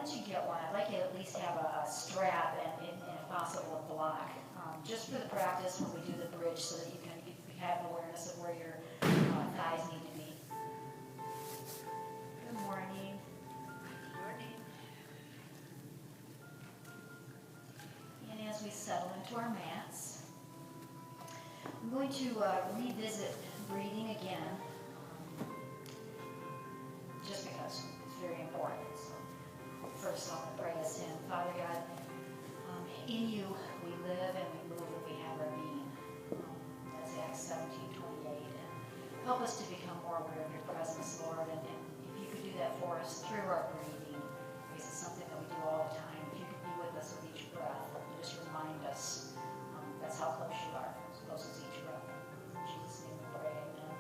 once you get one, I'd like you to at least have a strap and if possible, a block. Just for the practice when we do the bridge so that you can have awareness of where your thighs need to be. Good morning. Good morning. And as we settle into our mats, I'm going to revisit breathing again, just because it's very important. So first, I'm going to pray us in. Father God, in you we live and we move and we have our being. That's Acts 17:28. And help us to become more aware of your presence, Lord. And if you could do that for us through our breathing, because it's something that we do all the time. If you could be with us with each breath and just remind us that's how close you are, as close as each breath. In Jesus' name we pray, amen.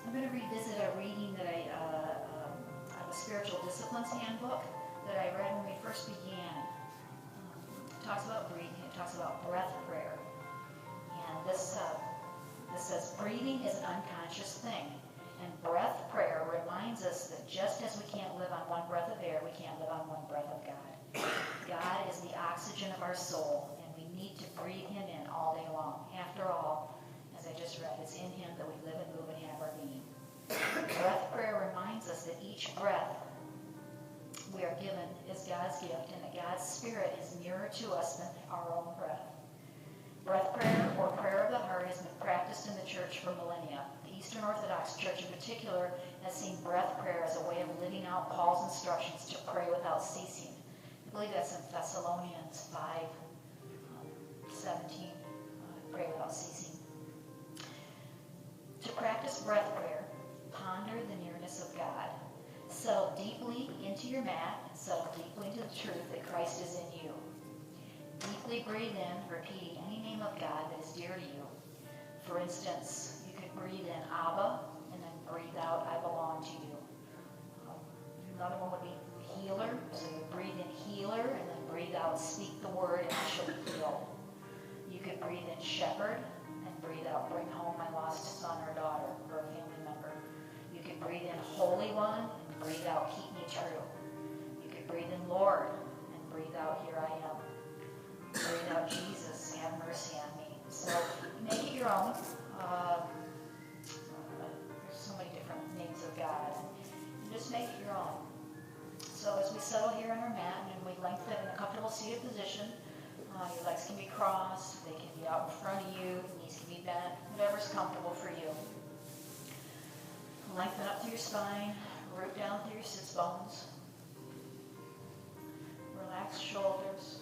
I'm going to revisit a reading that I of a spiritual disciplines handbook that I read when we first began. It talks about breathing. It talks about breath prayer. And this says, breathing is an unconscious thing. And breath prayer reminds us that just as we can't live on one breath of air, we can't live on one breath of God. God is the oxygen of our soul, and we need to breathe him in all day long. After all, as I just read, it's in him that we live and move and have our being. Breath prayer reminds us that each breath we are given is God's gift, and that God's Spirit is nearer to us than our own breath. Breath prayer, or prayer of the heart, has been practiced in the church for millennia. The Eastern Orthodox Church in particular has seen breath prayer as a way of living out Paul's instructions to pray without ceasing. I believe that's in Thessalonians 5:17, pray without ceasing. To practice breath prayer, ponder the nearness of God. Settle deeply into your mat and settle deeply into the truth that Christ is in you. Deeply breathe in, repeating any name of God that is dear to you. For instance, you could breathe in Abba and then breathe out I belong to you. Another one would be healer. So you breathe in healer and then breathe out speak the word and you shall be healed. You could breathe in shepherd and breathe out bring home my lost son or daughter or a family member. You could breathe in Holy One and breathe out keep me true. You could breathe in Lord and breathe out here I am. Breathe out Jesus, have mercy on me. So make it your own. There's so many different names of God. And just make it your own. So as we settle here on our mat and we lengthen in a comfortable seated position, your legs can be crossed, they can be out in front of you, knees can be bent, whatever's comfortable for you. Lengthen up through your spine, root down through your sits bones. Relax shoulders.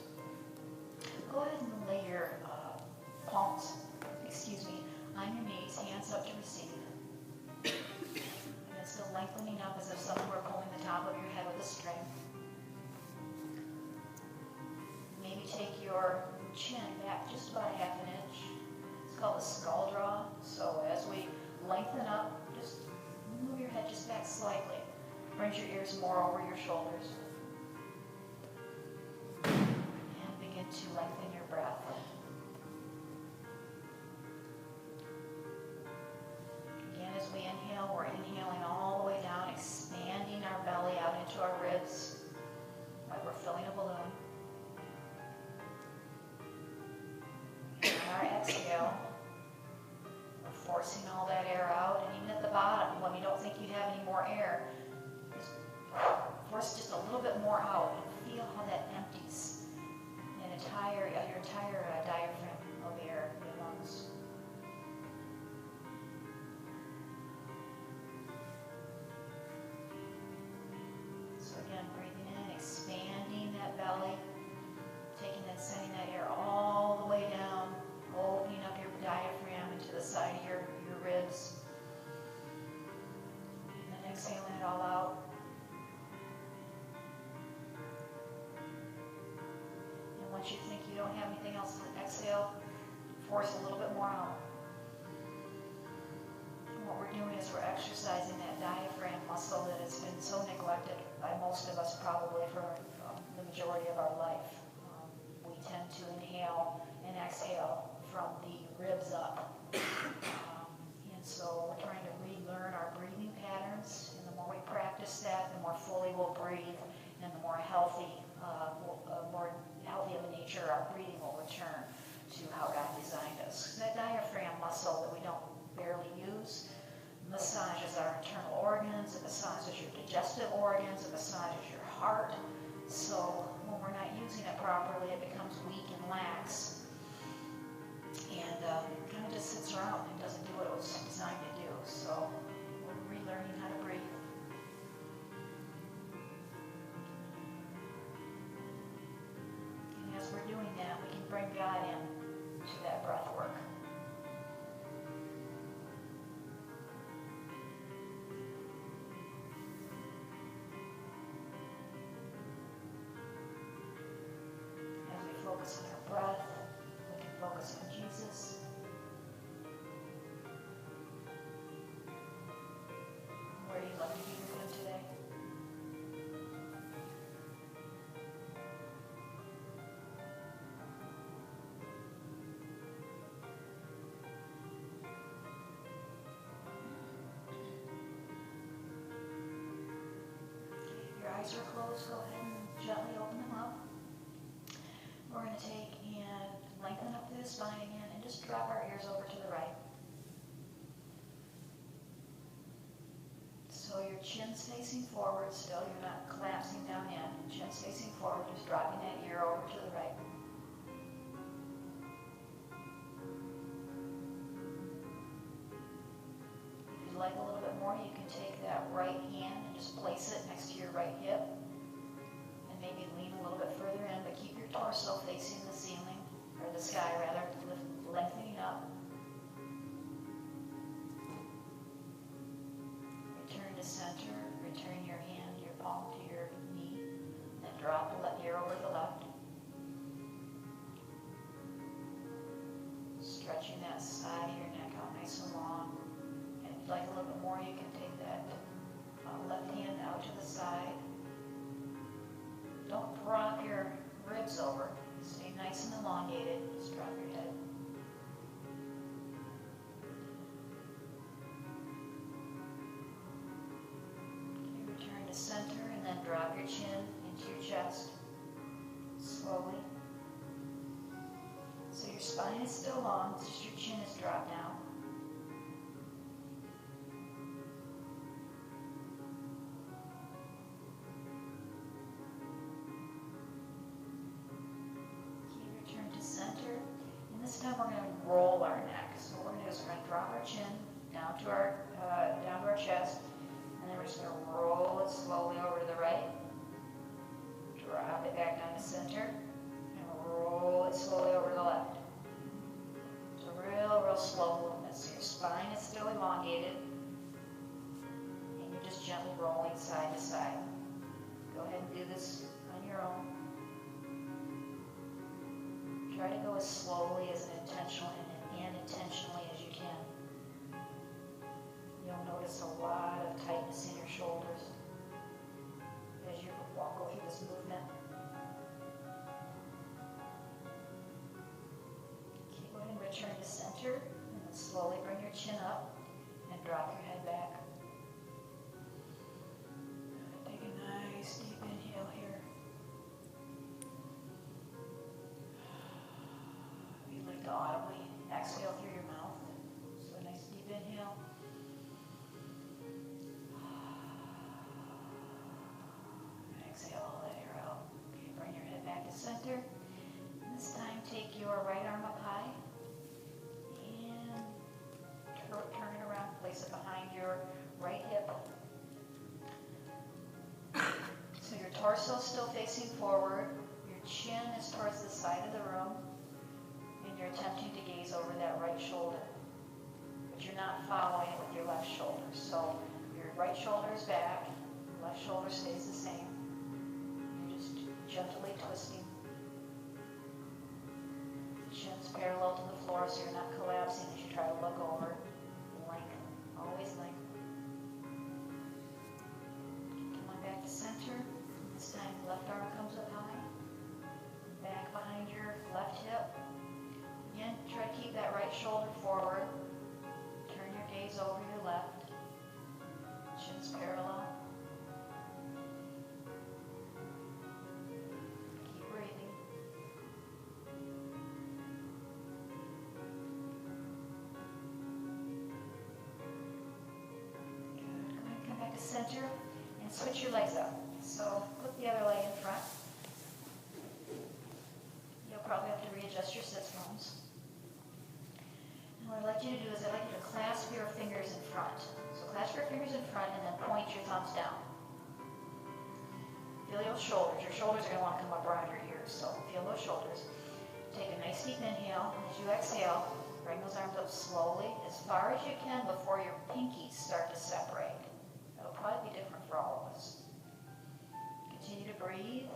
Go ahead and lay your palms, on your knees, hands up to receive. And it's still lengthening up as if someone were pulling the top of your head with a string. Maybe take your chin back just about a half an inch. It's called a skull draw. So as we lengthen up, just move your head just back slightly. Bring your ears more over your shoulders. And begin to lengthen your breath. Again, as we inhale, we're inhaling all the way down, expanding our belly out into our ribs like we're filling a balloon. And on our exhale, we're forcing all that air out, and even at the bottom, when you don't think you have any more air, just force just a little bit more out and feel how that empties your entire diaphragm of air in your lungs. So again, breathing in, expanding that belly, sending that air all the way down, opening up your diaphragm into the side of your ribs, and then exhaling it all out. And once you think you don't have anything else to exhale, force a little bit more out. And what we're doing is we're exercising that diaphragm muscle that has been so neglected by most of us probably for the majority of our life. We tend to inhale and exhale from the ribs up. And so we're trying to relearn our breathing patterns. And the more we practice that, the more fully way we'll breathe, and the more healthy of a nature our breathing will return to how God designed us. That diaphragm muscle that we don't barely use massages our internal organs, it massages your digestive organs, it massages your heart. So when we're not using it properly, it becomes weak and lax, and kind of just sits around and doesn't do what it was designed to do. So we're relearning how to breathe. And as we're doing that, we can bring God in to that breath work. Focus on our breath, we can focus on Jesus. Where do you love to be with Him today? If your eyes are closed, go ahead and gently open them up. We're going to take and lengthen up through the spine again and just drop our ears over to the right. So your chin's facing forward still, you're not collapsing down in. Chin's facing forward, just dropping that ear over to the right. If you'd like a little bit more, you can take that right hand and just place it next to your right hip. Maybe lean a little bit further in, but keep your torso facing the ceiling, or the sky rather, lengthening up. Return to center, return your hand, your palm to your knee, then drop the left ear over the left. Stretching that side of your neck out nice and long. And if you'd like a little bit more, you can take that left hand out to the side. Don't drop your ribs over. Stay nice and elongated. Just drop your head. Okay, return to center and then drop your chin into your chest. Slowly. So your spine is still long, it's just your chin is dropped down. This time we're going to roll our neck. So what we're going to do is we're going to drop our chin down to our chest, and then we're just going to roll it slowly over to the right. Drop it back down to center, and roll it slowly over to the left. It's a real slow movement. So your spine is still elongated, and you're just gently rolling side to side. Go ahead and do this on your own. Try to go as slowly and intentionally as you can. You'll notice a lot of tightness in your shoulders as you go through this movement. Okay, go ahead and return to center, and then slowly bring your chin up and drop your head back. Take a nice deep inhale here. Audibly exhale through your mouth. So a nice deep inhale. Exhale all that air out. Okay, bring your head back to center. And this time take your right arm up high and turn it around. Place it behind your right hip. So your torso is still facing forward. Your chin is towards the side of the room. You're attempting to gaze over that right shoulder, but you're not following it with your left shoulder. So your right shoulder is back, left shoulder stays the same. You're just gently twisting. The chin's parallel to the floor, so you're not collapsing as you try to look over. Lengthen, always lengthen. Come on back to center. This time left arm comes up high, back behind your left hip. Again, try to keep that right shoulder forward. Turn your gaze over your left. Chin's parallel. center and switch your legs up. So put the other leg in front. You'll probably have to readjust your sit bones. And what I'd like you to do is I'd like you to clasp your fingers in front. So clasp your fingers in front and then point your thumbs down. Feel your shoulders. Your shoulders are going to want to come up around your ears, so feel those shoulders. Take a nice deep inhale, and as you exhale, bring those arms up slowly, as far as you can before your pinkies start to separate. That'll probably be different for all of us. Continue to breathe.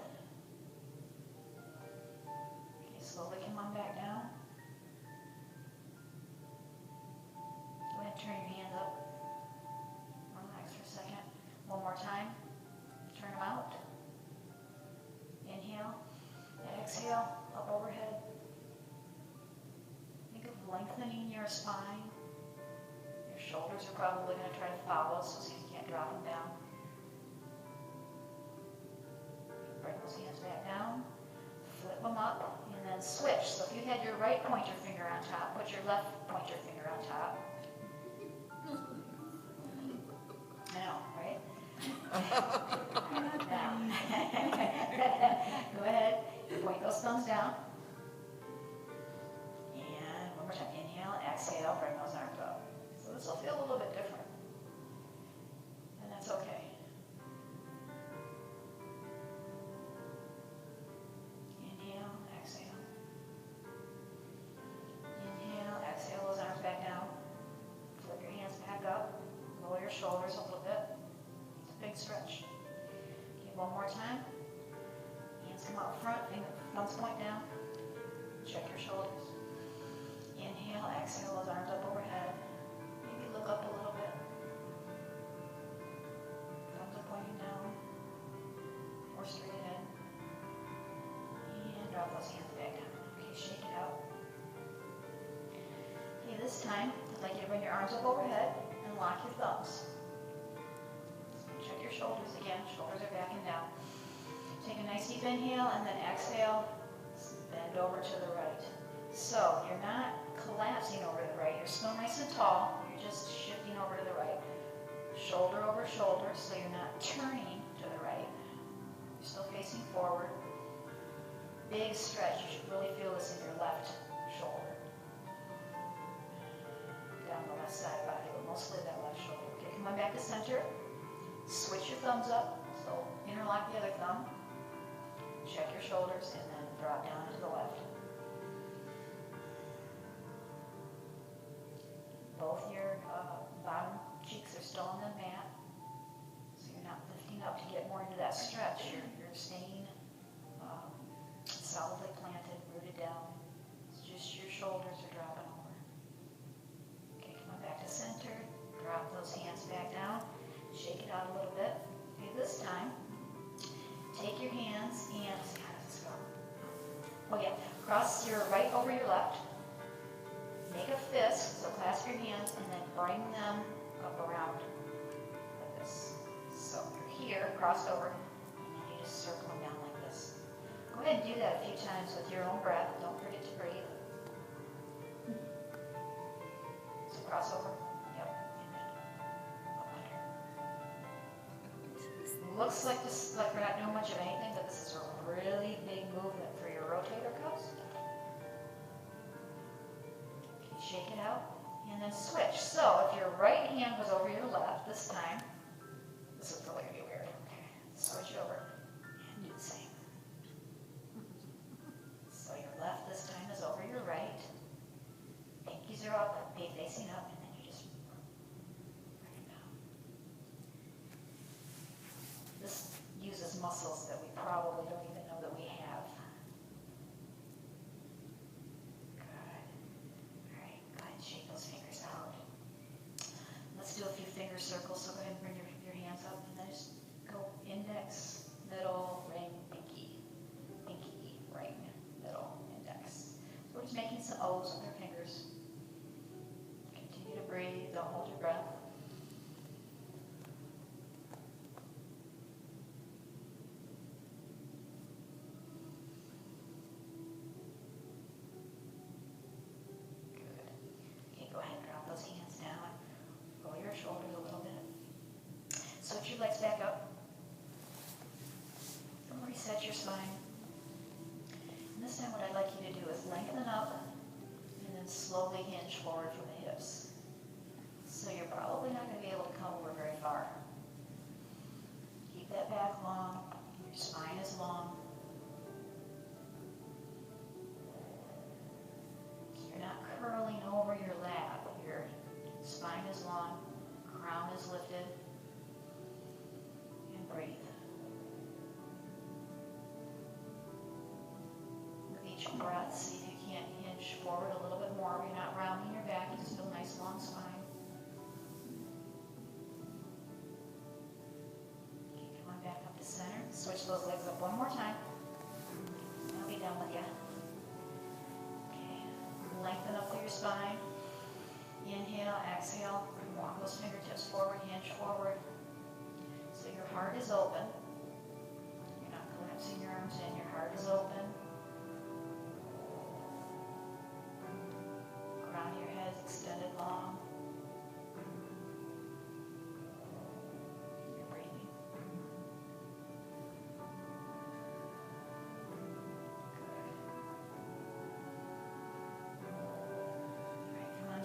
Okay, slowly come on back down. Go ahead and turn your hands up. Relax for a second. One more time. Turn them out. Inhale. Exhale. Up overhead. Think of lengthening your spine. Your shoulders are probably going to try to follow, so see if you can't drop them down. Bring those hands back down. Flip them up, and then switch. So if you had your right pointer finger on top, put your left pointer finger on top. I know, right? Now, go ahead, point those thumbs down. And one more time, inhale, exhale, bring those arms up. So this will feel a little bit different. And that's okay. Inhale, exhale. Inhale, exhale, those arms back down. Flip your hands back up. Lower your shoulders a little bit. It's a big stretch. Okay, one more time. Hands come out front, thumbs point down. Check your shoulders. Inhale, exhale, those arms up overhead. Maybe look up a little bit. Thumbs are pointing down. Or straight ahead. And drop those hands back down. Okay, shake it out. Okay, this time, I'd like you to bring your arms up overhead and lock your thumbs. Check your shoulders again. Shoulders are back and down. Take a nice deep inhale and then exhale. Bend over to the right. So you're not collapsing over to the right. You're still nice and tall. You're just shifting over to the right. Shoulder over shoulder, so you're not turning to the right. You're still facing forward. Big stretch. You should really feel this in your left shoulder. Down the left side body, but mostly that left shoulder. Okay, come on back to center. Switch your thumbs up. So interlock the other thumb. Check your shoulders and then drop down to the left. Both your bottom cheeks are still on the mat. So you're not lifting up to get more into that stretch. You're staying solidly planted, rooted down. It's just your shoulders are dropping over. Okay, come on back to center. Drop those hands back down. Shake it out a little bit. Okay, this time, take your hands and, see how does this go? Oh yeah, cross your right over your left. Make a fist, so clasp your hands and then bring them up around like this. So you're here, crossed over, and then you just circle them down like this. Go ahead and do that a few times with your own breath. Don't forget to breathe. So cross over. Yep. And then up under. Looks like this, like we're not doing much of anything, but this is a really big movement for your rotator cuffs. Okay, shake it out, and then switch. So if your right hand was over your left this time, this is really gonna be weird. Okay, switch over and do the same. So your left this time is over your right. Pinkies are up, facing up, and then you just bring it down. This uses muscles that we probably don't even know that we have. Good. All right, go ahead and shake those fingers out. Let's do a few finger circles. So go ahead and bring your hands up and then just go index, middle, ring, pinky, pinky, ring, middle, index. So we're just making some O's with our fingers. Continue to breathe. Don't hold your breath. spine. And this time what I'd like you to do is lengthen up and then slowly hinge forward from the hips. So you're probably not going to be able to come over very far. Keep that back long, your spine is long. You're not curling over your lap, your spine is long, crown is lifted, and breathe. With each breath, see if you can't hinge forward a little bit more. You're not rounding your back, you just feel a nice long spine. Center. Switch those legs up one more time. I'll be done with you. Okay. Lengthen up through your spine. Inhale, exhale. Walk those fingertips forward, hinge forward. So your heart is open. You're not collapsing your arms in. Your heart is open. Crown of your head is extended long.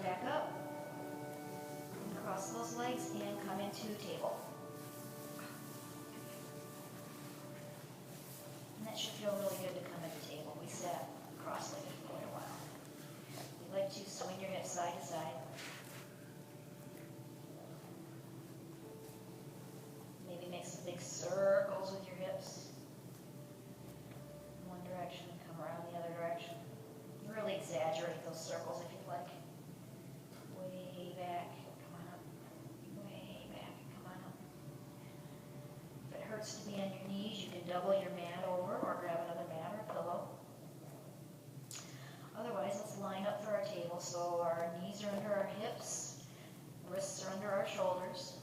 Back up, cross those legs and come into table. And that should feel really good to come into table. We sat cross-legged for quite a while. You like to swing your hips side to side. Maybe make some big circles with your hips. One direction, come around the other direction. Really exaggerate those circles if you like. Way back, come on up. Way back, come on up. If it hurts to be on your knees, you can double your mat over or grab another mat or pillow. Otherwise, let's line up for our table. So our knees are under our hips, wrists are under our shoulders.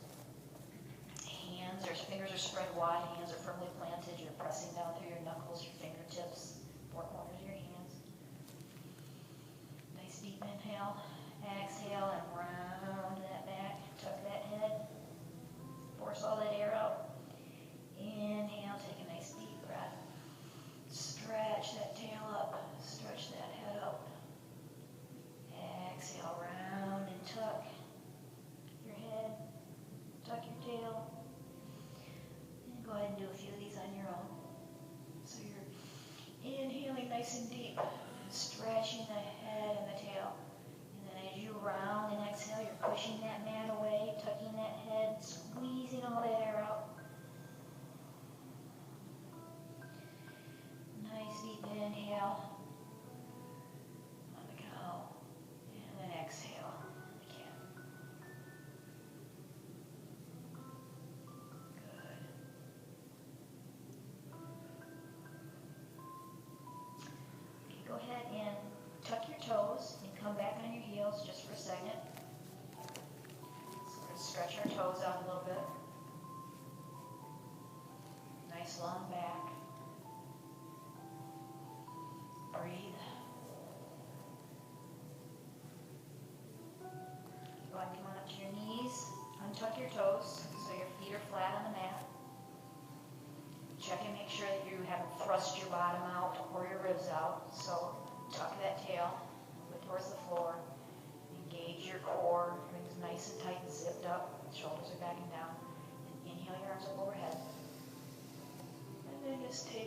Hands, or fingers are spread wide, hands are firmly planted. You're pressing down through your knuckles, your fingertips, four corners of your hands. Nice deep inhale. Exhale and round that back, tuck that head, force all that air out. Inhale, take a nice deep breath. Stretch that tail up, stretch that head up. Exhale, round and tuck your head, tuck your tail. And go ahead and do a few of these on your own. So you're inhaling nice and deep, stretching the head and the tail. As you round and exhale, you're pushing that mat away, tucking that head, squeezing all that air out. Nice deep inhale on the count, and then exhale on the count. Good. Okay, go ahead and tuck your toes and come back on your heels just for a second. So we're going to stretch our toes out a little bit. Nice long back. Breathe. Go ahead and come on up to your knees. Untuck your toes so your feet are flat on the mat. Check and make sure that you haven't thrust your bottom out or your ribs out. So tuck that tail towards the floor. Engage your core. Everything's nice and tight and zipped up. Shoulders are backing down. And inhale your arms up overhead. And then just do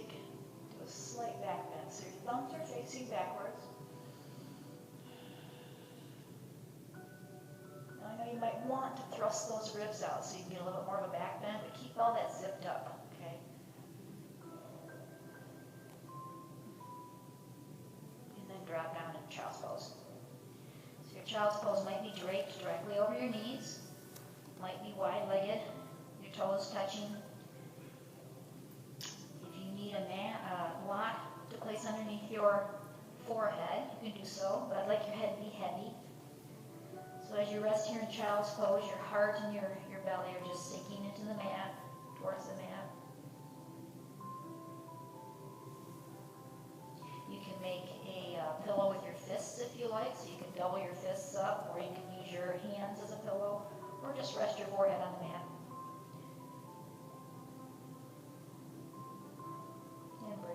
a slight back bend. So your thumbs are facing backwards. Now I know you might want to thrust those ribs out so you can get a little bit more of a back bend, but keep all that zipped up, okay? And then drop down into child's pose. So your child's pose might be draped directly over your knees, might be wide-legged, your toes touching. If you need a block to place underneath your forehead, you can do so, but I'd like your head to be heavy. So as you rest here in child's pose, your heart and your belly are just sinking into the mat, towards the mat. You can make a pillow with your fists if you like, so you can double your fists up, or you can use your hands as a pillow, or just rest your forehead on the mat. And breathe.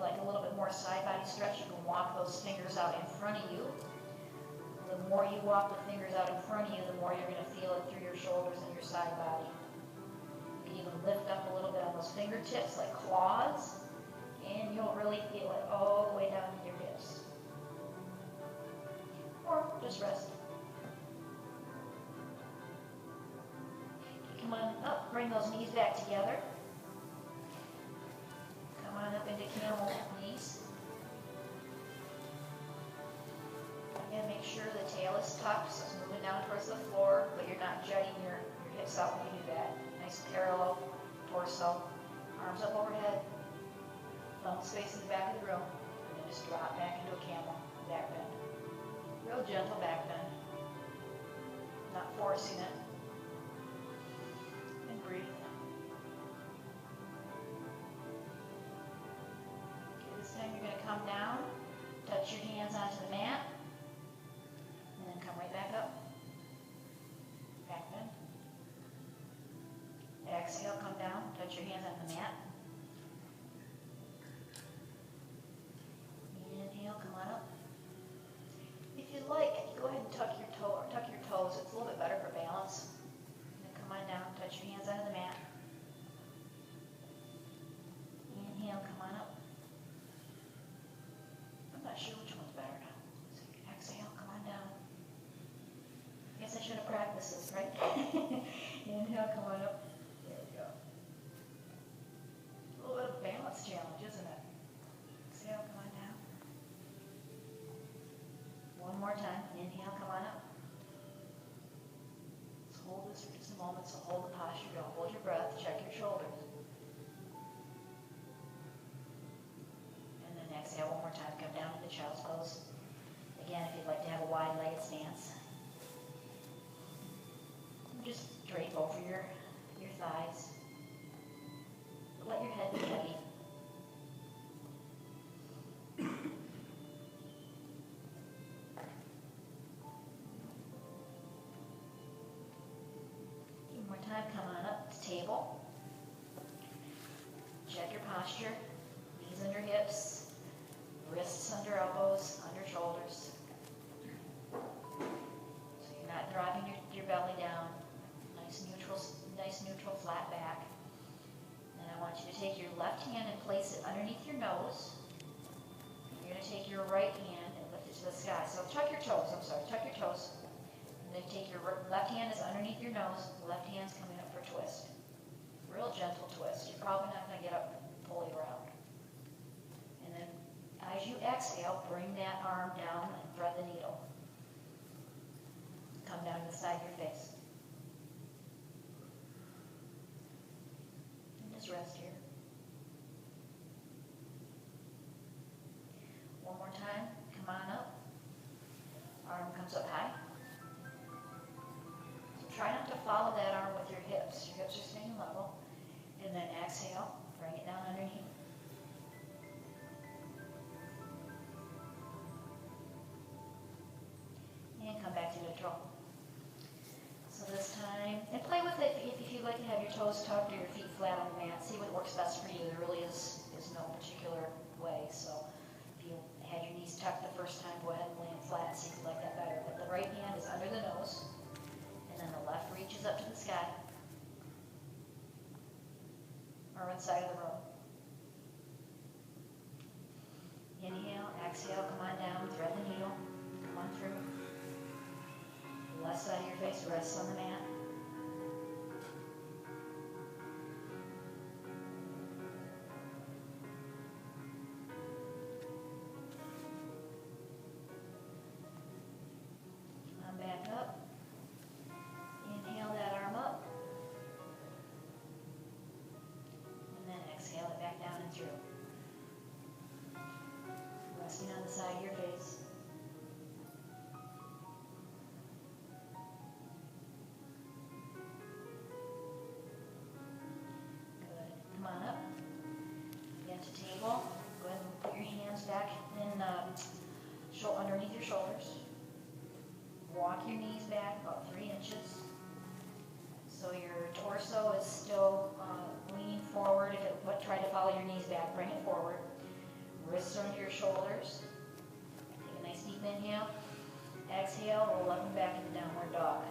like a little bit more side body stretch, you can walk those fingers out in front of you. The more you walk the fingers out in front of you, the more you're going to feel it through your shoulders and your side body. You can even lift up a little bit on those fingertips like claws, and you'll really feel it all the way down to your hips. Or just rest. Come on up, bring those knees back together. Come on up into camel knees. Again, make sure the tail is tucked, so it's moving down towards the floor, but you're not jutting your hips out when you do that. Nice parallel torso. Arms up overhead. Thumbs facing the back of the room. And then just drop back into a camel back bend. Real gentle back bend. Not forcing it. And breathe. Okay, this time you're going to come down, touch your hands onto the mat, and then come right back up. Back bend. Exhale, come down, touch your hands on the mat. Inhale, come on up. If you like, go ahead and tuck your toes. It's a little bit better for balance. And then come on down, touch your hands onto the mat. Inhale, come on up. I'm not sure which one's better now. So exhale, come on down. I guess I should have practiced this, right? Inhale, come on up. There we go. A little bit of a balance challenge, isn't it? Exhale, come on down. One more time. Inhale, come on up. Let's hold this for just a moment. So hold the posture. Don't hold your breath. Check your shoulders. And then exhale one more time. Come down to the child's pose. Again, if you'd like to have a wide-legged stance, just drape over your thighs. Let your head be heavy. One more time, come on up to table. Check your posture. Knees under hips, wrists under elbows, under shoulders. So you're not dropping your belly down. Nice neutral flat back. And I want you to take your left hand and place it underneath your nose. You're going to take your right hand and lift it to the sky. So tuck your toes, tuck your toes. And then take your left hand is underneath your nose, the left hand's coming up for a twist. Real gentle twist. You're probably not going to get up fully around. And then as you exhale, bring that arm down and thread the needle. Come down to the side of your face. Rest here. One more time. Come on up. Arm comes up high. So try not to follow that arm with your hips. Your hips are staying level. And then exhale. Bring it down underneath. And come back to neutral. So this time, and play with it if you'd like to have your toes tucked or your feet flat on the mat. See what works best for you. There really is no particular way. So if you had your knees tucked the first time, go ahead and land flat and see if you like that better. But the right hand is under the nose, and then the left reaches up to the sky, or inside of the room. Inhale, exhale, come on down, thread the needle, come on through. Left side of your face rests on the mat. Come on back up. Inhale that arm up. And then exhale it back down and through. Resting on the side of your face. Underneath your shoulders. Walk your knees back about 3 inches. So your torso is still leaning forward. If it try to follow your knees back, bring it forward. Wrists under your shoulders. Take a nice deep inhale. Exhale, roll up and back into downward dog.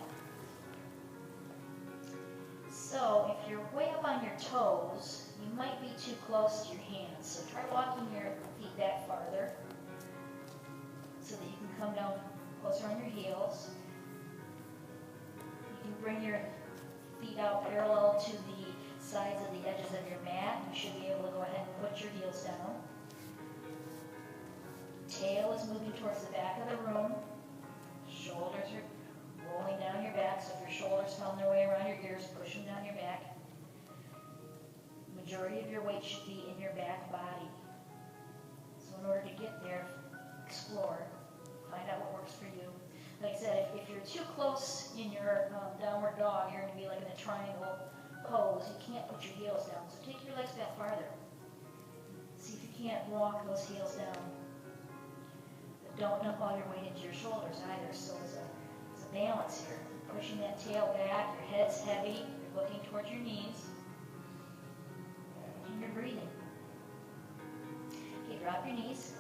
So if you're way up on your toes, you might be too close to your hands. So try walking your feet back farther so that you can come down closer on your heels. You can bring your feet out parallel to the sides of the edges of your mat. You should be able to go ahead and put your heels down. Tail is moving towards the back of the room. Shoulders are rolling down your back, so if your shoulders found their way around your ears, push them down your back. Majority of your weight should be in your back body. So in order to get there, explore. Find out what works for you. Like I said, if you're too close in your downward dog, you're going to be like in a triangle pose. You can't put your heels down. So take your legs back farther. See if you can't walk those heels down. But don't dump all your weight into your shoulders either. So there's a balance here. Pushing that tail back, your head's heavy, you're looking towards your knees, and you're breathing. Okay, drop your knees.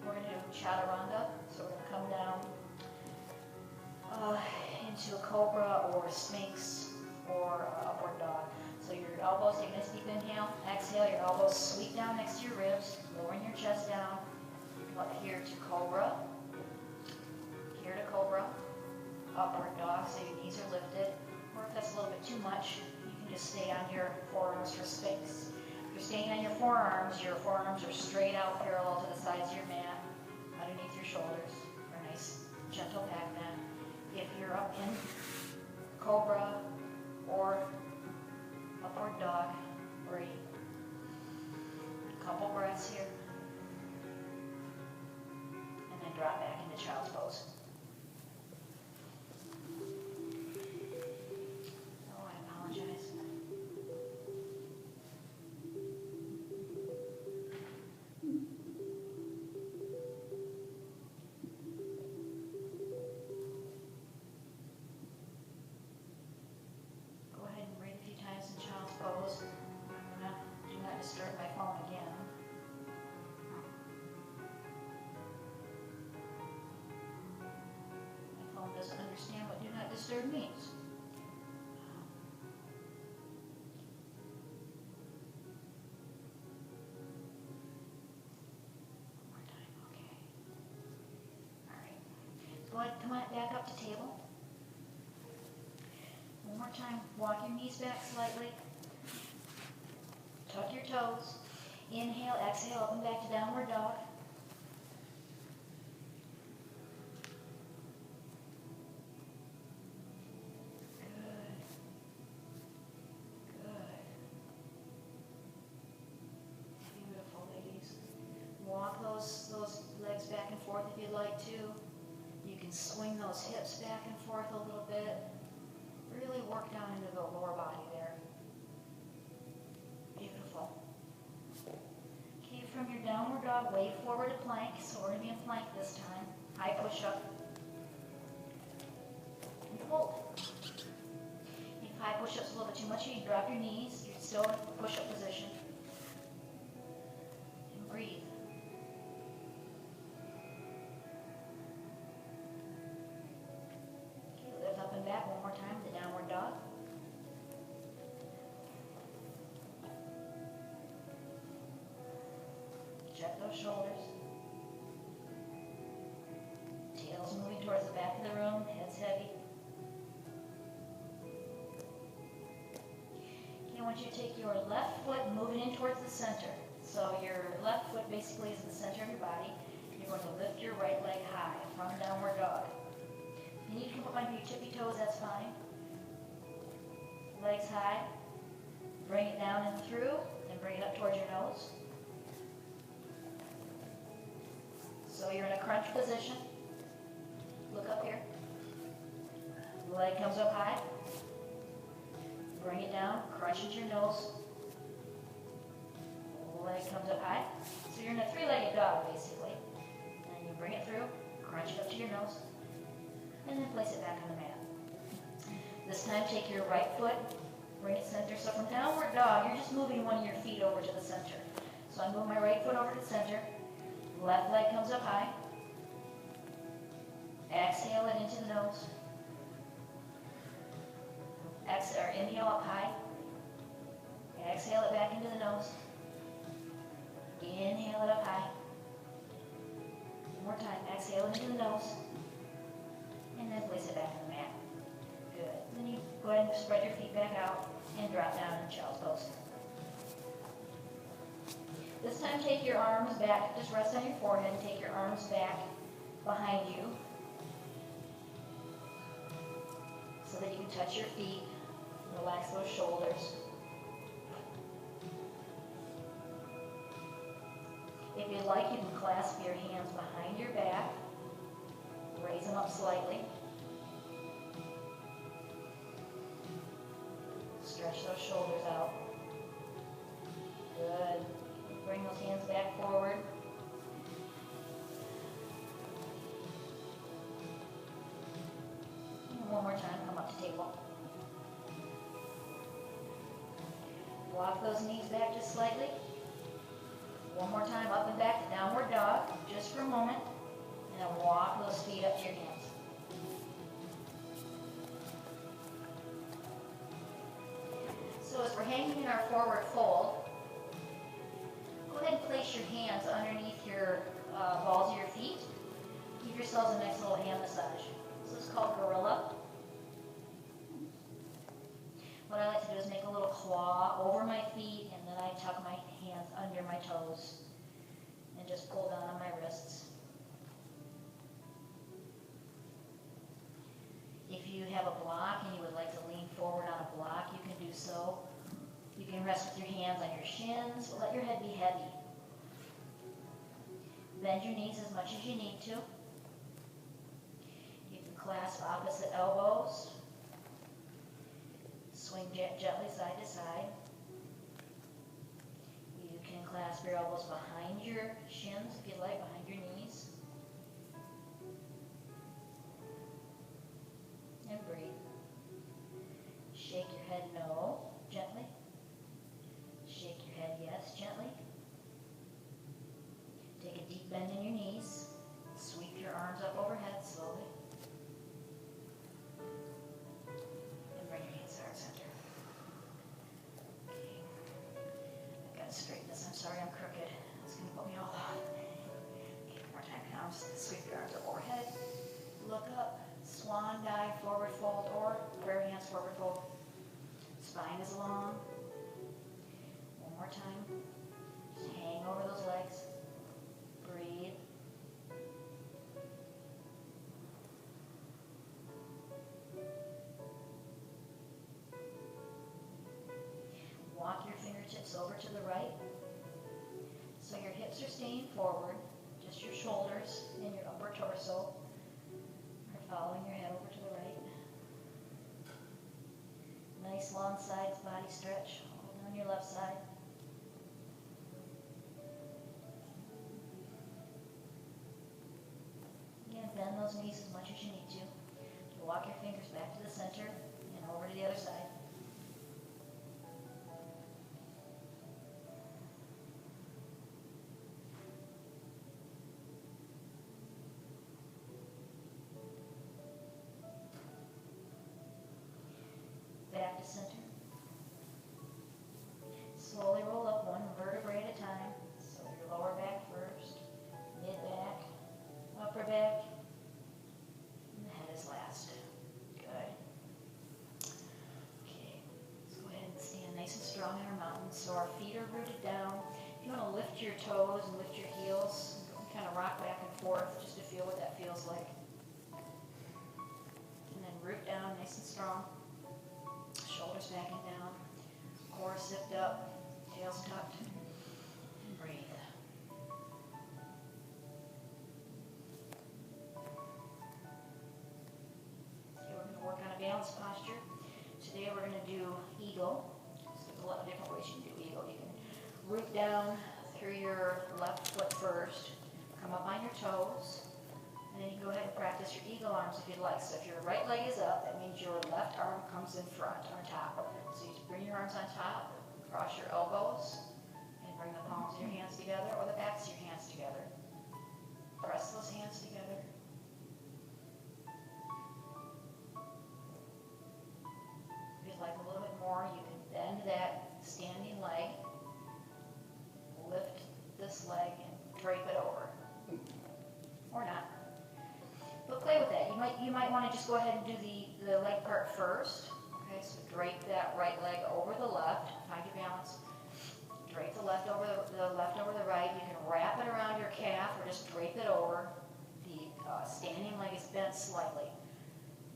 We're going to do chaturanga, so we're going to come down into a cobra or a sphinx or upward dog. So your elbows, take a nice deep inhale, exhale, your elbows sweep down next to your ribs, lowering your chest down. Up here to cobra, here to cobra, upward dog, so your knees are lifted. Or if that's a little bit too much, you can just stay on your forearms for sphinx. If you're staying on your forearms are straight out parallel to the sides of your mat, underneath your shoulders, for a nice gentle back mat. If you're up in cobra or upward dog, breathe. A couple breaths here. Drop back into child's pose. Oh, I apologize. Go ahead and breathe a few times in child's pose. Do not disturb my phone again. Doesn't understand what do not disturb means. One more time, okay. Alright. Go ahead, come on back up to table. One more time, walk your knees back slightly. Tuck your toes. Inhale, exhale, up and back to downward dog. Those legs back and forth if you'd like to. You can swing those hips back and forth a little bit. Really work down into the lower body there. Beautiful. Okay, from your downward dog, wave forward to plank. So we're going to be in plank this time. High push-up. And hold. If high push-up's a little bit too much, you drop your knees. You're still in push-up position. And breathe. Back one more time, the downward dog. Check those shoulders. Tail's moving towards the back of the room, head's heavy. Okay, I want you to take your left foot and move it in towards the center. So your left foot basically is in the center of your body. You're going to lift your right leg high from downward dog. You need to come up on your tippy toes, that's fine. Legs high. Bring it down and through, and bring it up towards your nose. So you're in a crunch position. Look up here. Leg comes up high. Bring it down, crunch into your nose. Leg comes up high. So you're in a three-legged dog, basically. And you bring it through, crunch it up to your nose. And then place it back on the mat. This time, take your right foot, bring it center. So from downward dog, you're just moving one of your feet over to the center. So I move my right foot over to the center, left leg comes up high. Exhale it into the nose. Exhale, or inhale up high. Exhale it back into the nose. Inhale it up high. One more time. Exhale it into the nose. And then place it back on the mat. Good. Then you go ahead and spread your feet back out and drop down in child's pose. This time take your arms back. Just rest on your forehead and take your arms back behind you so that you can touch your feet. Relax those shoulders. If you'd like, you can clasp your hands behind your back. Raise them up slightly. Stretch those shoulders out. Good. Bring those hands back forward. And one more time, come up to table. Walk those knees back just slightly. One more time, up and back to downward dog, just for a moment. And then walk those feet up to your hands. So as we're hanging in our forward fold, go ahead and place your hands underneath your balls of your feet. Give yourselves a nice little hand massage. So it's called gorilla. What I like to do is make a little claw over my feet, and then I tuck my hands under my toes and just pull down on my wrists. If you have a block and you would like to lean forward on a block, you can do so. You can rest with your hands on your shins, but let your head be heavy. Bend your knees as much as you need to. You can clasp opposite elbows. Swing gently side to side. You can clasp your elbows behind your shins if you like, behind your knees. And breathe. Shake your head no, gently. Shake your head yes, gently. Take a deep bend in your knees. Sweep your arms up overhead slowly. And bring your hands to our center. Okay. I've got to straighten this. I'm sorry I'm crooked. It's going to put me all off. Okay, one more time. Now sweep your arms up overhead. Look up. Swan dive, forward fold, or prayer hands, forward fold. Spine is long. One more time. Just hang over those legs. Breathe. Walk your fingertips over to the right. So your hips are staying forward. Just your shoulders and your upper torso are following your head over to the right. Nice long sides, body stretch. Hold on your left side. Again, bend those knees as much as you need to. Walk your fingers back to the center and over to the other side. Back to center. Slowly roll up one vertebrae at a time. So your lower back first, mid back, upper back, and the head is last. Good. Okay, let's go ahead and stand nice and strong in our mountains. So our feet are rooted down. If you want to lift your toes and lift your heels, kind of rock back and forth just to feel what that feels like. And then root down nice and strong. Shoulders backing down, core zipped up, tails tucked, and breathe. Okay, we're going to work on a balanced posture. Today we're going to do eagle. There's a lot of different ways you can do eagle. You can root down through your left foot first, come up on your toes, and then you can go ahead and practice your eagle arms if you'd like. So if your right leg is up, that means your left arm comes in front on top. So you bring your arms on top, Cross your elbows and bring the palms of your hands together or the backs of your hands together. Press those hands together. If you'd like a little bit more, you can bend that standing leg, lift this leg and drape it over. Or not. But play with that. You might want to just go ahead and do the leg part first. Okay, so drape that right leg over the left. Find your balance. Drape the left over the right. You can wrap it around your calf or just drape it over. The standing leg is bent slightly.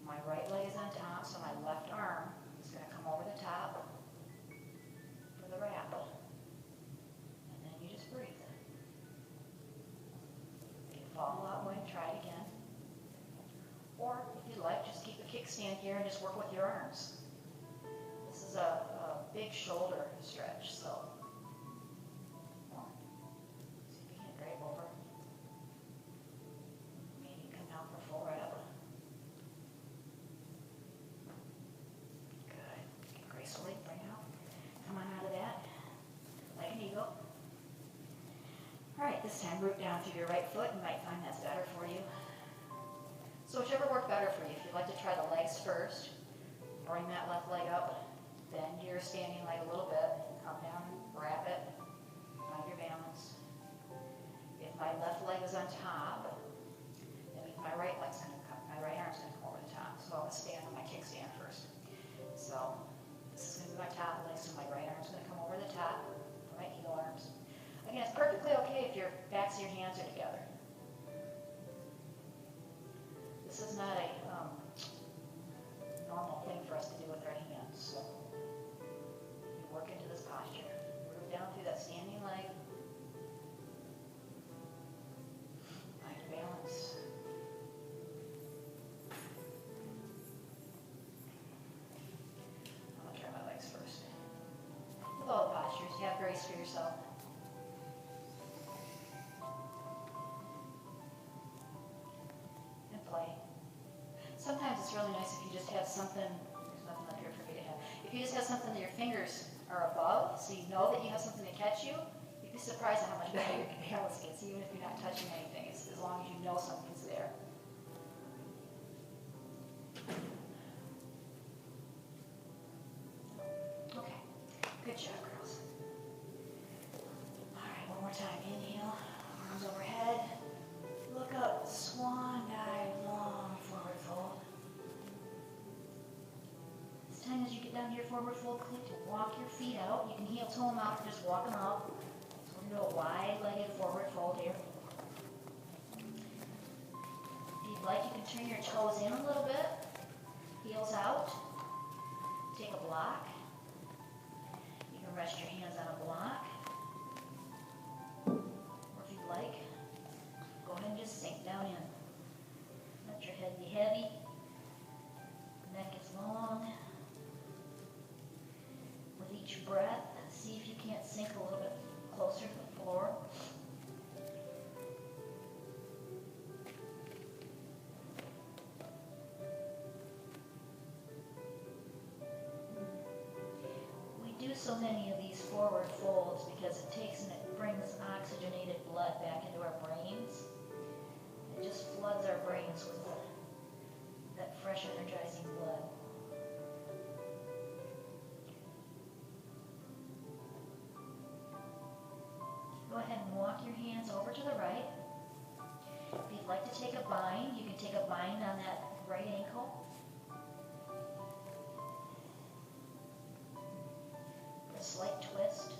My right leg is on top, so my left arm is going to come over the top for the wrap. And then you just breathe. If you fall out, go ahead and try it again. Or, if you like, just keep a kickstand here and just work with your arms. This is a big shoulder stretch, so see if you can drape over. Maybe come down for full wrap. Good. Get gracefully, bring out. Come on out of that. Like an eagle. Alright, this time root down through your right foot. You might find that's better for you. So whichever worked better for you. If you'd like to try the legs first, bring that left leg up, bend your standing leg a little bit, come down, wrap it, find your balance. If my left leg is on top, that means my right arm's going to come over the top. So I'm going to stand on my kickstand first. So this is going to be my top leg, so my right arm's going to come over the top for my heel arms. Again, it's perfectly okay if your backs of your hands are together. This is not a normal thing for us to do with our hands. So you work into this posture. Root down through that standing leg. Find your balance. I'm going to try my legs first. With all the postures, you have grace for yourself. Sometimes it's really nice if you just have something, there's nothing up here for me to have. If you just have something that your fingers are above, so you know that you have something to catch you, you'd be surprised at how much better your balance gets, even if you're not touching anything, as long as you know something's there. Okay, good job, girls. All right, one more time. Inhale, arms overhead, look up, swan dive, long forward fold. As you get down to your forward fold, click to walk your feet out. You can heel toe them out or just walk them out. So we're going to do a wide-legged forward fold here. If you'd like, you can turn your toes in a little bit. Heels out. Take a block. You can rest your hands on a block. Or if you'd like, go ahead and just sink down in. Let your head be heavy. Neck is long. Each breath, see if you can't sink a little bit closer to the floor. We do so many of these forward folds because it takes and it brings oxygenated blood back into our brains. It just floods our brains with that fresh, energizing blood. Go ahead and walk your hands over to the right. If you'd like to take a bind, you can take a bind on that right ankle. A slight twist.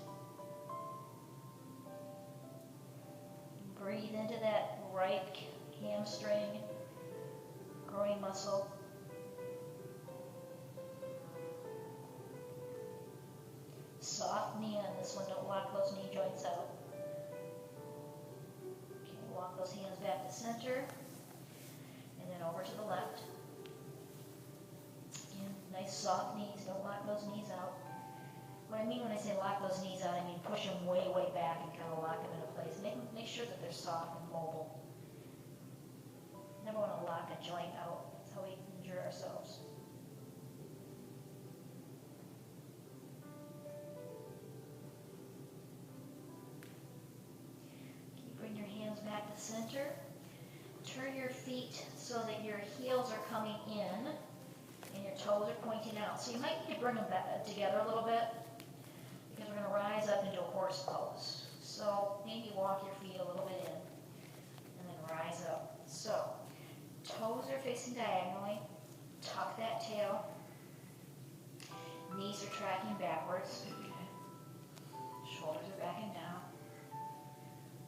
Breathe into that right hamstring, groin muscle. Soft knee on this one, don't lock those knee joints out. Walk those hands back to center, and then over to the left. Again, nice soft knees, don't lock those knees out. What I mean when I say lock those knees out, I mean push them way, way back and kind of lock them into place. Make sure that they're soft and mobile. Never want to lock a joint out. That's how we injure ourselves. back to center. Turn your feet so that your heels are coming in and your toes are pointing out. So you might need to bring them back together a little bit because we're going to rise up into a horse pose. So maybe walk your feet a little bit in and then rise up. So toes are facing diagonally. Tuck that tail. Knees are tracking backwards. Shoulders are backing down.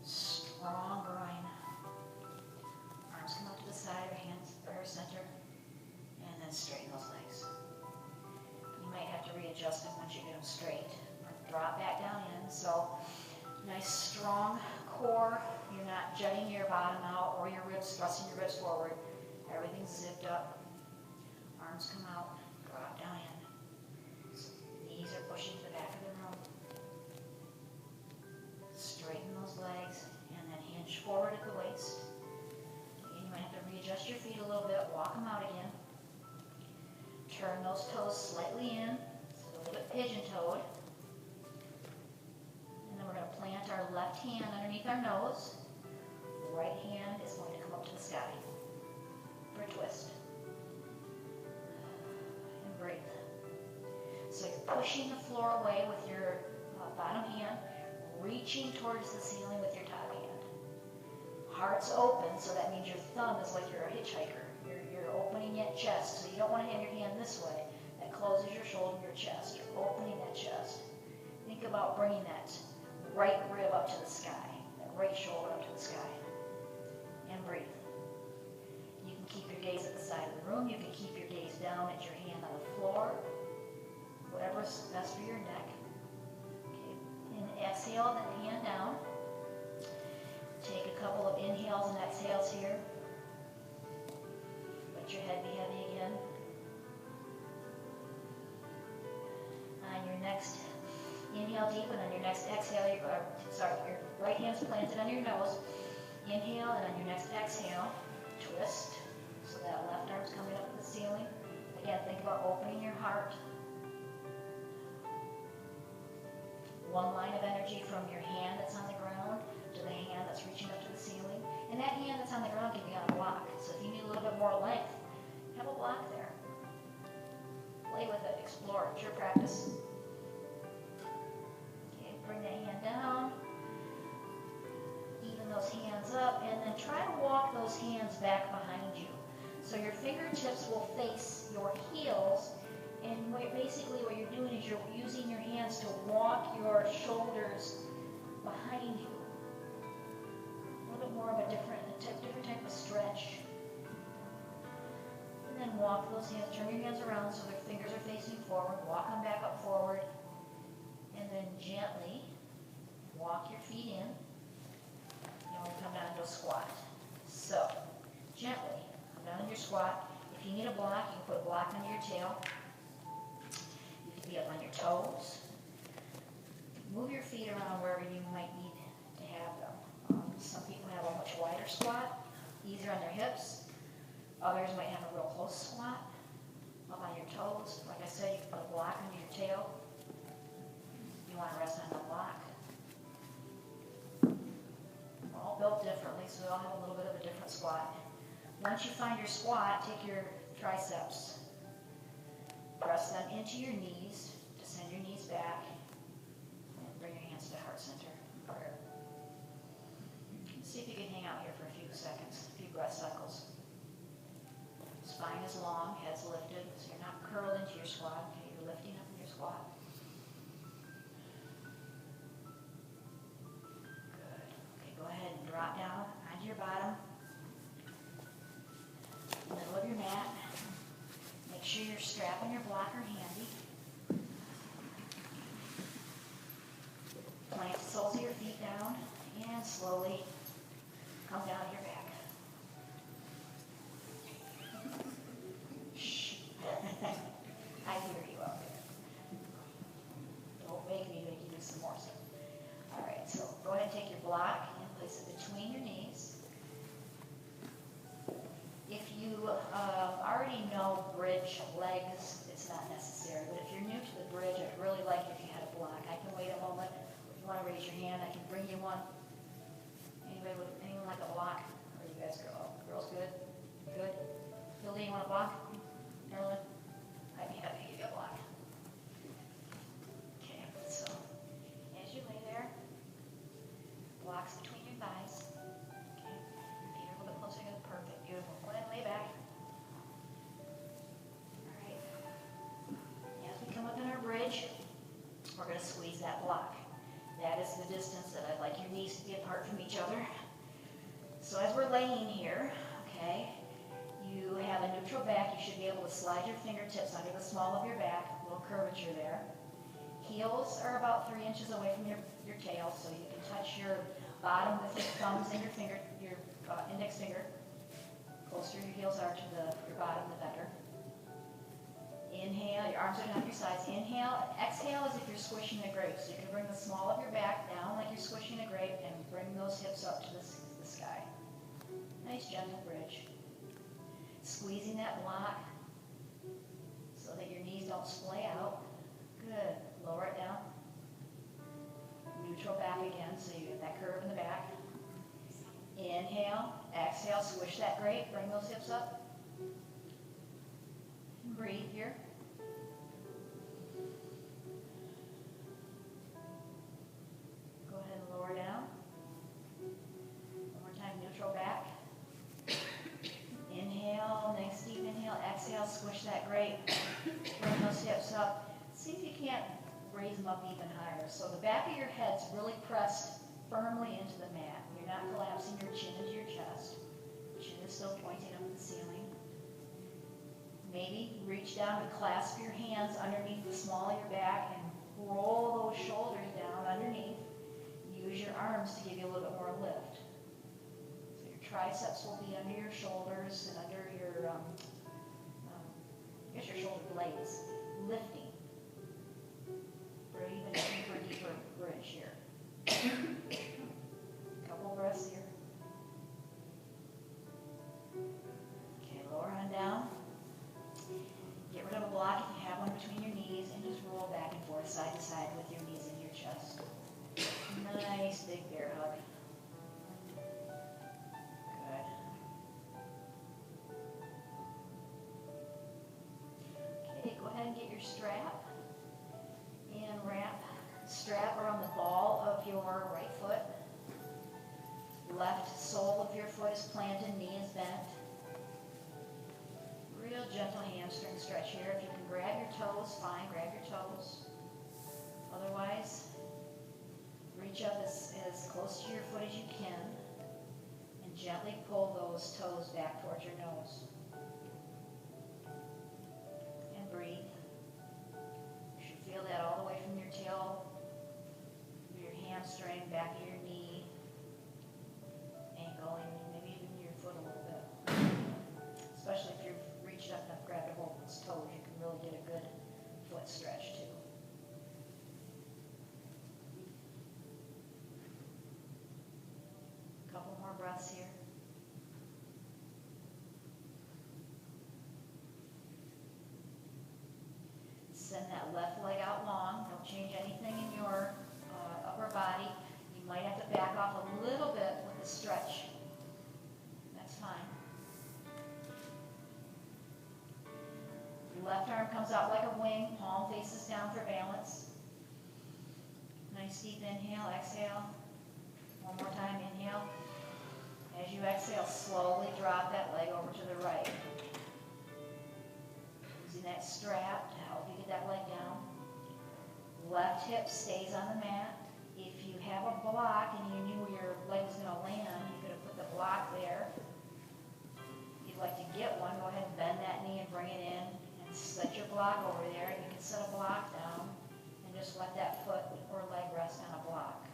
Strong groin. Arms come up to the side, or hands are center. And then straighten those legs. You might have to readjust them once you get them straight. Drop back down in. So nice strong core. You're not jutting your bottom out or your ribs, thrusting your ribs forward. Everything's zipped up. Arms come out. Drop down in. Knees are pushing to the back of the room. Straighten those legs and then hinge forward at the waist. Again, you might have to readjust your feet a little bit. Walk them out again. Turn those toes slightly in, so a little bit pigeon-toed. And then we're going to plant our left hand underneath our nose. Right hand is going to come up to the sky for a twist. And breathe. So you're pushing the floor away with your bottom hand, reaching towards the ceiling with your top hand. Heart's open, so that means your thumb is like you're a hitchhiker. You're opening that chest, so you don't want to have your hand this way. That closes your shoulder and your chest. You're opening that chest. Think about bringing that right rib up to the sky, that right shoulder up to the sky. And breathe. You can keep your gaze at the side of the room. You can keep your gaze down at your hand on the floor. Whatever's best for your neck. Okay. And exhale, then hand down. Take a couple of inhales and exhales here. Let your head be heavy again. On your next inhale deep, and on your next exhale, your right hand's planted on your nose. Inhale, and on your next exhale, twist. So that left arm's coming up to the ceiling. Again, think about opening your heart. One line of energy from your hand that's on the ground to the hand that's reaching up to the ceiling. And that hand that's on the ground can be on a block. So if you need a little bit more length, have a block there. Play with it, explore it, it's your practice. Okay, bring that hand down. Even those hands up, and then try to walk those hands back behind you. So your fingertips will face your heels. And basically what you're doing is you're using your hands to walk your shoulders behind you. A little bit more of a different type of stretch. And then walk those hands, turn your hands around so their fingers are facing forward. Walk them back up forward. And then gently walk your feet in. And we'll come down into a squat. So, gently come down into your squat. If you need a block, you can put a block under your tail. Be up on your toes. Move your feet around wherever you might need to have them. Some people have a much wider squat, easier on their hips. Others might have a real close squat up on your toes. Like I said, you can put a block under your tail. You want to rest on the block. We're all built differently, so we all have a little bit of a different squat. Once you find your squat, take your triceps. Press them into your knees, descend your knees back, and bring your hands to heart center in prayer. See if you can hang out here for a few seconds, a few breath cycles. Spine is long, head's lifted, so you're not curled into your squat, okay? You're lifting up in your squat. Good. Okay, go ahead and drop down onto your bottom, middle of your mat. Make sure your strap and your block are handy. Plant the soles of your feet down and slowly come down to your back. Shh. I hear you out there. Don't make me make you do some more stuff. All right, so go ahead and take your block and place it between your knees. If you already know bridge legs, it's not necessary. But if you're new to the bridge, I'd really like if you had a block. I can wait a moment. If you want to raise your hand, I can bring you one. Anyone that block. That is the distance that I'd like your knees to be apart from each other. So as we're laying here, okay, you have a neutral back. You should be able to slide your fingertips under the small of your back, a little curvature there. Heels are about 3 inches away from your tail, so you can touch your bottom with your thumbs and your index finger. Closer your heels are to your bottom, the better. Inhale, your arms are down your sides. Inhale, exhale as if you're squishing a grape. So you can bring the small of your back down like you're squishing a grape and bring those hips up to the sky. Nice gentle bridge. Squeezing that block so that your knees don't splay out. Good. Lower it down. Neutral back again, so you get that curve in the back. Inhale, exhale, squish that grape, bring those hips up. And breathe here. Go ahead and lower down. One more time, neutral back. Inhale, nice deep inhale, exhale, squish that grape. Bring those hips up. See if you can't raise them up even higher. So the back of your head's really pressed firmly into the mat. You're not collapsing your chin into your chest. Chin is still pointing up at the ceiling. Maybe reach down and clasp your hands underneath the small of your back and roll those shoulders down underneath. Use your arms to give you a little bit more lift. So your triceps will be under your shoulders and under your, your shoulder blades. Lifting. For even deeper bridge here. Couple breaths here. Okay, lower on down. Get rid of a block if you have one between your knees and just roll back and forth side to side with your knees in your chest. Nice big bear hug. Good. Okay, go ahead and get your strap. And wrap strap around the ball of your right foot. Left sole of your foot is planted, knee is bent. Real gentle hamstring stretch here. If you can grab your toes, fine, grab your toes. Otherwise, reach up as close to your foot as you can and gently pull those toes back towards your nose. And breathe. Feel that all the way from your tail, your hamstring, back of your knee, ankle, and maybe even your foot a little bit. Especially if you've reached up and grabbed a hold of those toes, you can really get a good foot stretch too. Couple more breaths here. Send that left leg out long. Don't change anything in your upper body. You might have to back off a little bit with the stretch. That's fine. Your left arm comes out like a wing. Palm faces down for balance. Nice deep inhale, exhale. One more time, inhale. As you exhale, slowly drop that leg over to the right. Using that strap to help you get that leg down. Left hip stays on the mat. If you have a block and you knew where your leg was going to land, you could have put the block there. If you'd like to get one, go ahead and bend that knee and bring it in and set your block over there. You can set a block down and just let that foot or leg rest on a block.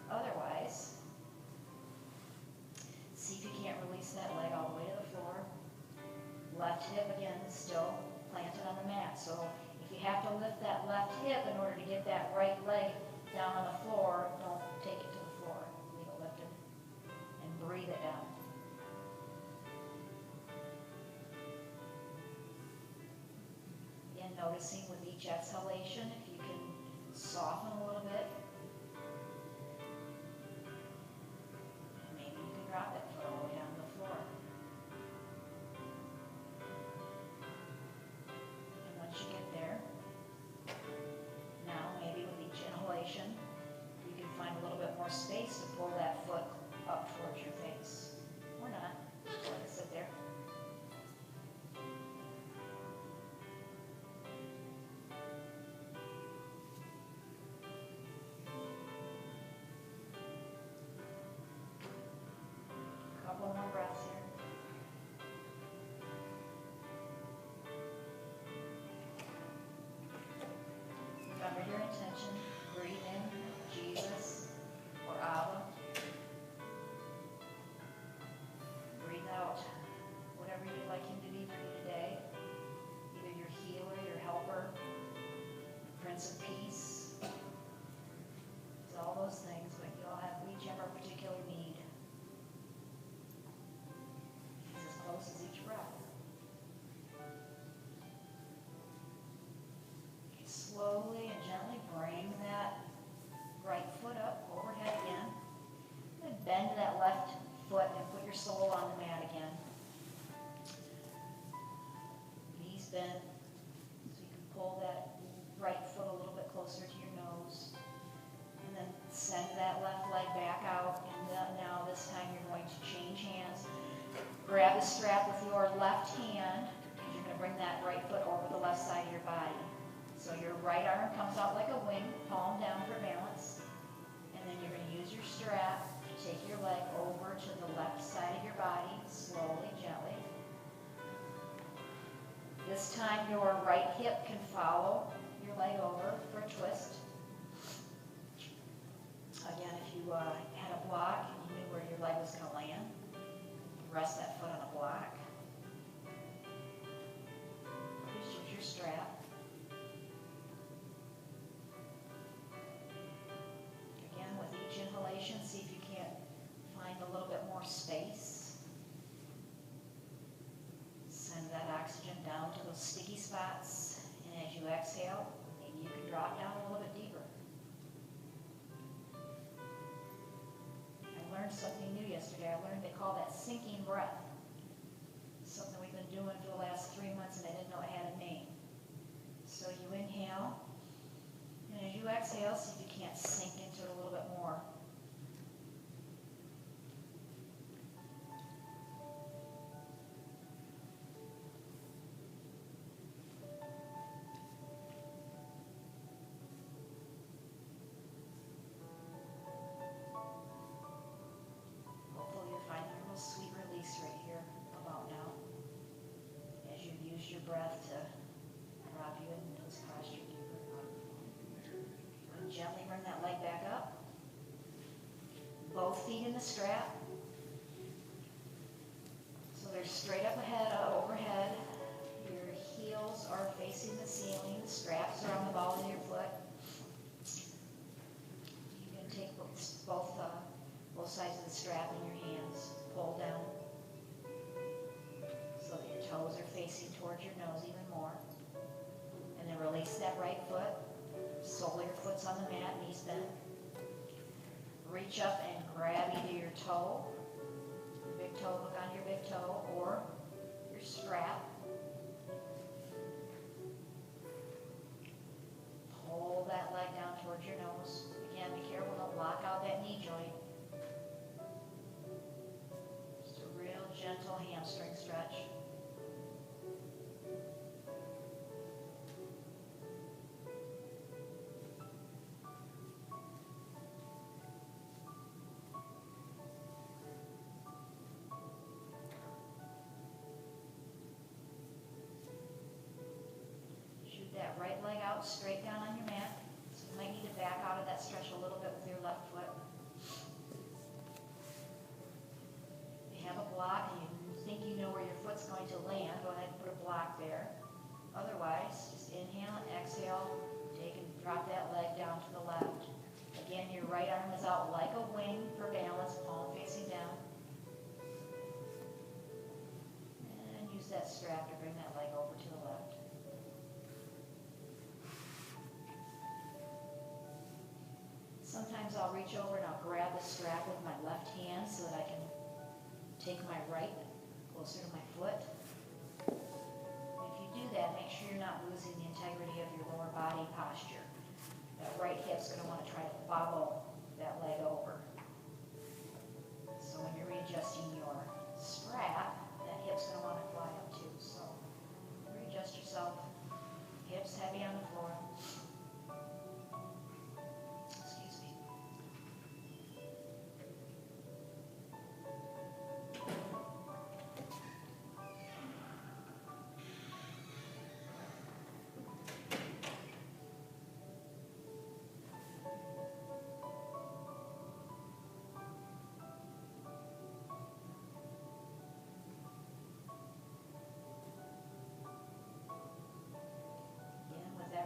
Otherwise, see if you can't release that leg all the way to the floor. Left hip again is still planted on the mat. So if you have to lift that left hip in order to get that right leg down on the floor, don't take it to the floor. Leave it lifted and breathe it down. Again, noticing with each exhalation if you can soften a little bit. And maybe you can drop that foot all the way down to the floor. And once you get there, now maybe with each inhalation, you can find a little bit more space to pull that foot up towards your face. Or not. Just let it sit there. the strap with your left hand, and you're going to bring that right foot over the left side of your body. So your right arm comes out like a wing, palm down for balance, and then you're going to use your strap to take your leg over to the left side of your body, slowly, gently. This time your right hip can follow your leg over for a twist. Again, if you had a block and you knew where your leg was going to land, rest that foot on a block. Just use your strap. Again, with each inhalation, see if you can't find a little bit more space. Send that oxygen down to those sticky spots, and as you exhale, maybe you can drop down a little bit deeper. I learned something new yesterday. I learned they call that sinking breath. Something we've been doing for the last 3 months, and I didn't know it had a name. So you inhale, and as you exhale, see if you can't sink into it a little bit more. Sweet release right here about now as you use your breath to drop you into this posture deeper. And gently bring that leg back up. Both feet in the strap. So they're straight up ahead, overhead. Your heels are facing the ceiling. The straps are on the ball of your foot. You can take both sides of the strap in your hands. Pull down so that your toes are facing towards your nose even more. And then release that right foot. Sole of your foot's on the mat, knees bent. Reach up and grab either your toe, your big toe, hook onto your big toe, or your strap. Pull that leg down towards your nose. Again, be careful, don't lock out that knee joint. Gentle hamstring stretch. Shoot that right leg out straight down on your mat. So you might need to back out of that stretch a little bit with your left foot. Block and you think you know where your foot's going to land, go ahead and put a block there. Otherwise, just inhale and exhale, take and drop that leg down to the left. Again, your right arm is out like a wing for balance, palm facing down. And use that strap to bring that leg over to the left. Sometimes I'll reach over and I'll grab the strap with my left hand so that I can take my right closer to my foot. And if you do that, make sure you're not losing the integrity of your lower body posture. That right hip's going to want to try to follow that leg over. So when you're readjusting your strap, that hip's going to want to fly up too. So readjust yourself. Hips heavy on the floor.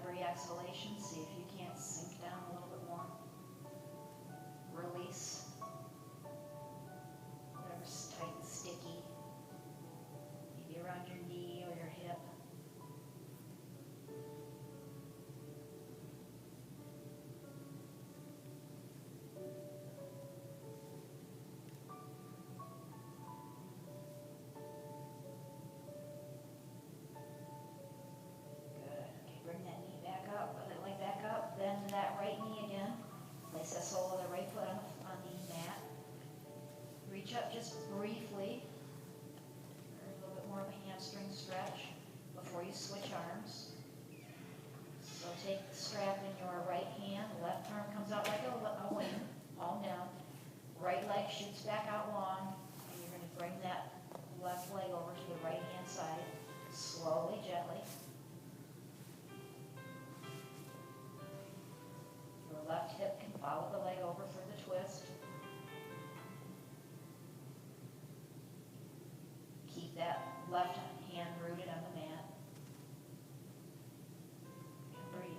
Every exhalation, see if you can't sink down a little bit more. Release whatever's tight and sticky, maybe around your knee or your hip. Bring that knee back up, let it lay back up. follow the leg over for the twist. Keep that left hand rooted on the mat. And breathe.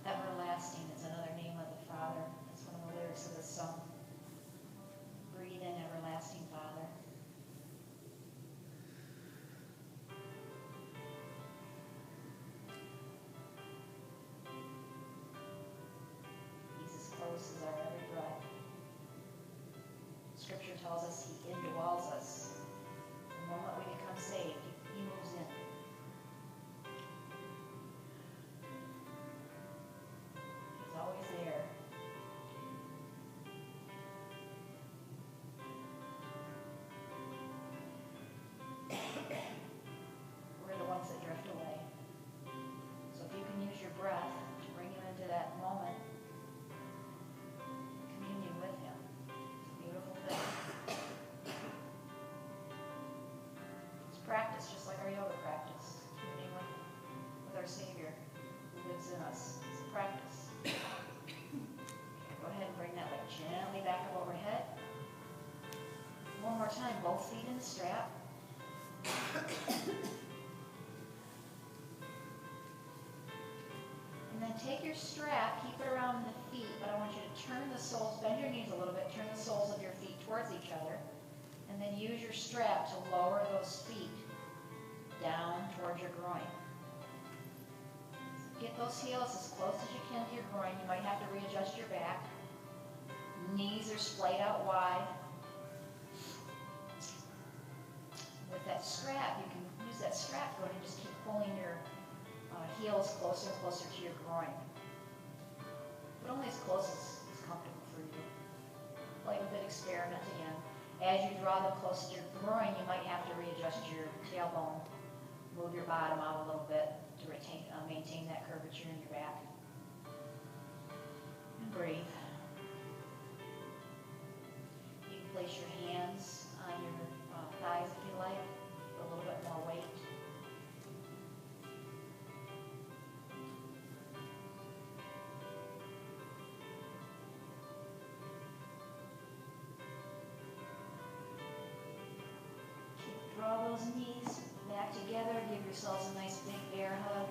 Everlasting is another name of the Father. That's one of the lyrics of the song. Breathe in, everlasting Father. He's as close as our every breath. Scripture tells us He indwells us. The moment we become saved, He moves in. Always there. We're the ones that drift away. So if you can use your breath to bring you into that moment, communion with Him. It's a beautiful thing. It's practice, just like our yoga practice. Communing with our Savior who lives in us. It's a practice. Go ahead and bring that leg gently back up overhead. One more time, both feet in the strap. And then take your strap, keep it around the feet, but I want you to turn the soles, bend your knees a little bit, turn the soles of your feet towards each other, and then use your strap to lower those feet down towards your groin. Get those heels as close as you can to your groin. You might have to readjust your back. Knees are splayed out wide. With that strap, you can use that strap going and just keep pulling your heels closer and closer to your groin. But only as close as is comfortable for you. Play with it, experiment again. As you draw them close to your groin, you might have to readjust your tailbone. Move your bottom out a little bit to maintain that curvature in your back. And breathe. You can place your hands on your thighs if you like, for a little bit more weight. Draw those knees back together. Give yourselves a nice big bear hug.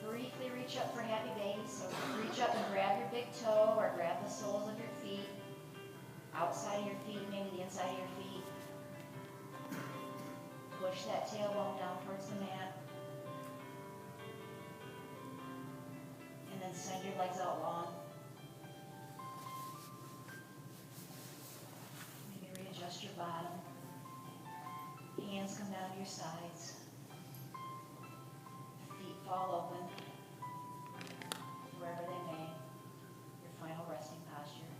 Briefly reach up for happy baby. So reach up and grab your big toe or grab the soles of your feet. Outside of your feet, maybe the inside of your feet. Push that tailbone down towards the mat. And then send your legs out long. Adjust your bottom. Hands come down to your sides. Feet fall open, wherever they may. Your final resting posture.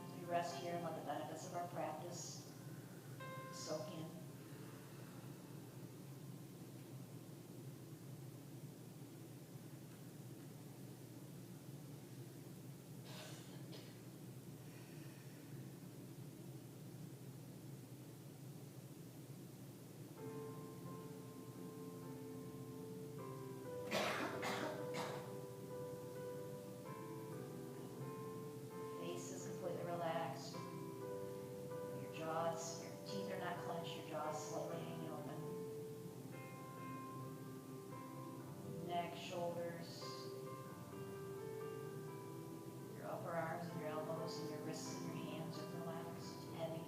So we rest here and let the benefits of our practice soak in. Shoulders, your upper arms and your elbows and your wrists and your hands are relaxed, heavy.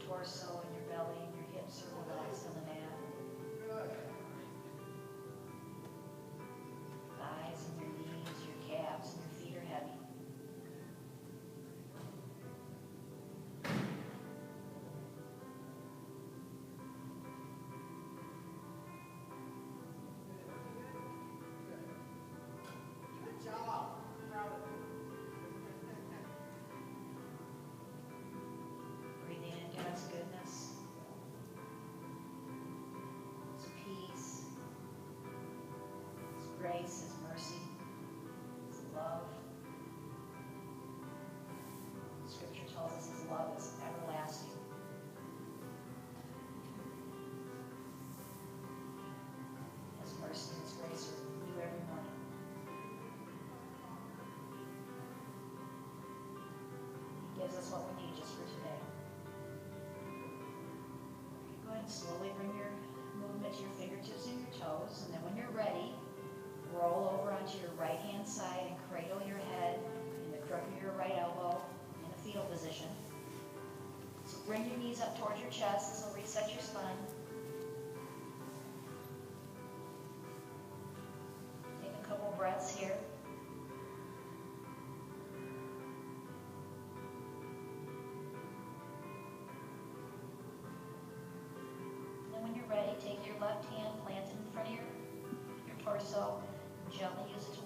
Torso and your belly and your hips are relaxed on the mat. Thighs and your knees, your calves and your feet are heavy. gives us what we need just for today. Go ahead and slowly bring your movement to your fingertips and your toes, and then when you're ready, roll over onto your right hand side and cradle your head in the crook of your right elbow in a fetal position. So bring your knees up towards your chest. This will reset your spine. Take a couple breaths here. And then when you're ready, take your left hand, plant it in front of your torso, gently use it to